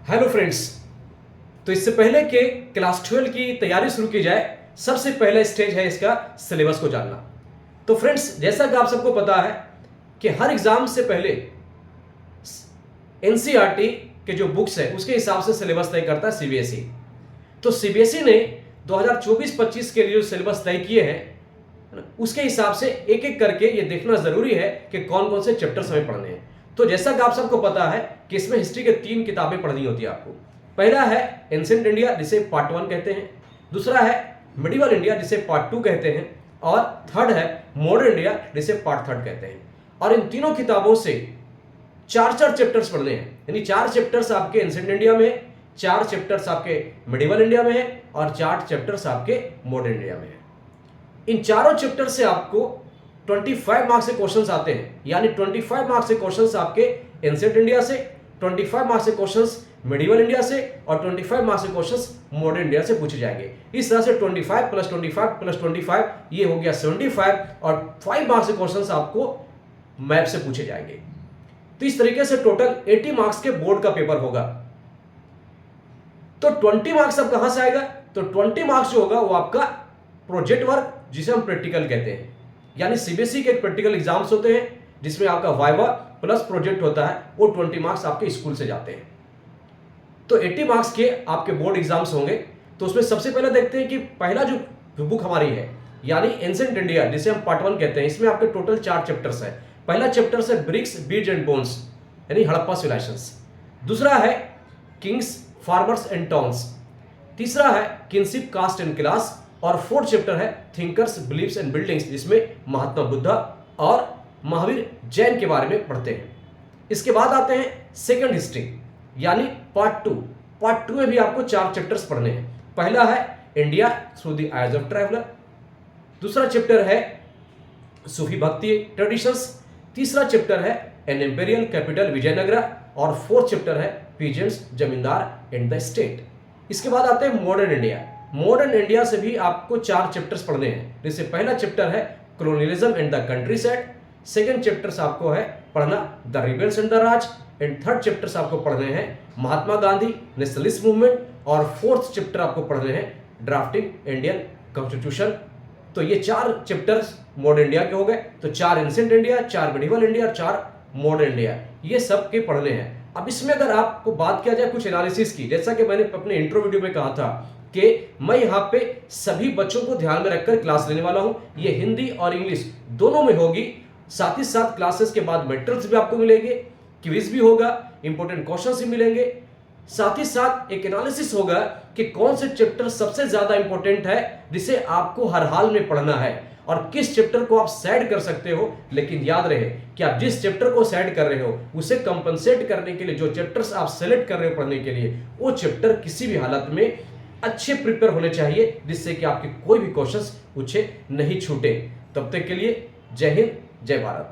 Hello friends. तो इससे पहले कि क्लास 12 की तैयारी शुरू की जाए, सबसे पहला स्टेज है इसका सिलेबस को जानना। तो फ्रेंड्स, जैसा कि आप सबको पता है कि हर एग्जाम से पहले एनसीईआरटी के जो बुक्स है उसके हिसाब से सिलेबस तय करता है सीबीएसई। तो सीबीएसई ने 2024-25 के लिए जो सिलेबस तय किए हैं उसके हिसाब से एक एक करके ये देखना जरूरी है कि कौन कौन से चैप्टर्स हमें पढ़ने हैं। तो जैसा कि आप सबको पता है कि इसमें हिस्ट्री के 3 किताबें पढ़नी होती है आपको। पहला है एंशिएंट इंडिया जिसे पार्ट 1 कहते हैं, दूसरा है मिडिवल इंडिया जिसे पार्ट 2 कहते हैं, और थर्ड है मॉडर्न इंडिया जिसे पार्ट 3 कहते हैं। और इन तीनों किताबों से 4-4 चैप्टर्स पढ़ने हैं, यानी 4 चैप्टर्स आपके एंशिएंट इंडिया में है, 4 चैप्टर्स आपके मिडिवल इंडिया में है और 4 चैप्टर्स आपके मॉडर्न इंडिया में है। इन चारों चैप्टर से आपको 25 मार्क्स के क्वेश्चंस आते हैं, यानी 25 मार्क्स के क्वेश्चंस आपके एंशिएंट इंडिया से, 25 मार्क्स के क्वेश्चंस मिडिवल इंडिया से और 25 मार्क्स के क्वेश्चंस मॉडर्न इंडिया से पूछे जाएंगे। इस तरह से 25 + 25 + 25 ये हो गया 75 और 5 मार्क्स के क्वेश्चंस आपको मैथ से पूछे जाएंगे। तो इस तरीके से टोटल 80 मार्क्स के बोर्ड का पेपर होगा। तो 20 मार्क्स अब कहां से आएगा? तो 20 मार्क्स जो होगा वो आपका प्रोजेक्ट वर्क जिसे हम प्रैक्टिकल कहते हैं, यानी सीबीएसई के प्रैक्टिकल एग्जाम्स होते हैं जिसमें आपका वाइवा प्लस प्रोजेक्ट होता है, वो 20 मार्क्स आपके स्कूल से जाते हैं। तो 80 मार्क्स के आपके बोर्ड एग्जाम्स होंगे। तो उसमें सबसे पहले देखते हैं कि पहला जो बुक हमारी है यानी एंशिएंट इंडिया जिसे हम पार्ट 1 कहते हैं, इसमें आपके टोटल 4 चैप्टर्स है। पहला चैप्टर है ब्रिक्स, बीड्स एंड बोन्स यानी हड़प्पा सिविलाइजेशंस, दूसरा है किंग्स, फार्मर्स एंड टाउन्स, तीसरा है किनशिप, कास्ट एंड क्लास, और 4th चैप्टर है थिंकर्स, बिलीव्स एंड बिल्डिंग्स जिसमें महात्मा बुद्धा और महावीर जैन के बारे में पढ़ते हैं। इसके बाद आते हैं सेकंड हिस्ट्री यानी पार्ट 2। पार्ट 2 में भी आपको 4 चैप्टर्स पढ़ने हैं। पहला है India through the eyes of traveller, दूसरा चैप्टर है सूफी भक्ति ट्रेडिशंस, तीसरा चैप्टर है एन इंपेरियल कैपिटल विजयनगरा, और 4th चैप्टर है पीजेंट्स, जमींदार एंड द स्टेट। इसके बाद आते हैं मॉडर्न इंडिया। मॉडर्न इंडिया से भी आपको 4 चैप्टर्स पढ़ने हैं, जैसे पहला चैप्टर है colonialism and the country side, second chapters आपको है पढ़ना the rebels and the Raj, and 3rd chapters आपको पढ़ने हैं महात्मा गांधी, नेशनलिस्ट मूवमेंट, और 4th चैप्टर आपको पढ़ने हैं ड्राफ्टिंग इंडियन कॉन्स्टिट्यूशन। तो ये 4 चैप्टर्स मॉडर्न इंडिया के हो गए। तो 4 एंशिएंट इंडिया, 4 मिडिवल इंडिया और 4 मॉडर्न इंडिया, ये सब के पढ़ने हैं। अब इसमें अगर आपको बात किया जाए कुछ एनालिसिस की, जैसा कि मैंने अपने इंट्रो वीडियो में कहा था कि मैं यहाँ पे सभी बच्चों को ध्यान में रखकर क्लास लेने वाला हूँ। ये हिंदी और इंग्लिश दोनों में होगी, साथ ही साथ क्लासेस के बाद मटेरियल्स भी आपको मिलेंगे, क्विज भी होगा, इंपॉर्टेंट क्वेश्चंस भी मिलेंगे, साथ ही साथ एक एनालिसिस होगा कि कौन से चैप्टर सबसे ज्यादा इंपॉर्टेंट है जिसे आपको हर हाल में पढ़ना है और किस चैप्टर को आप साइड कर सकते हो। लेकिन याद रहे कि आप जिस चैप्टर को साइड कर रहे हो उसे कंपनसेट करने के लिए जो चैप्टर्स आप सेलेक्ट कर रहे हो पढ़ने के लिए, वो चैप्टर किसी भी हालत में अच्छे प्रिपेयर होने चाहिए जिससे कि आपके कोई भी क्वेश्चंस पूछे नहीं छूटे। तब तक के लिए जय हिंद, जय भारत।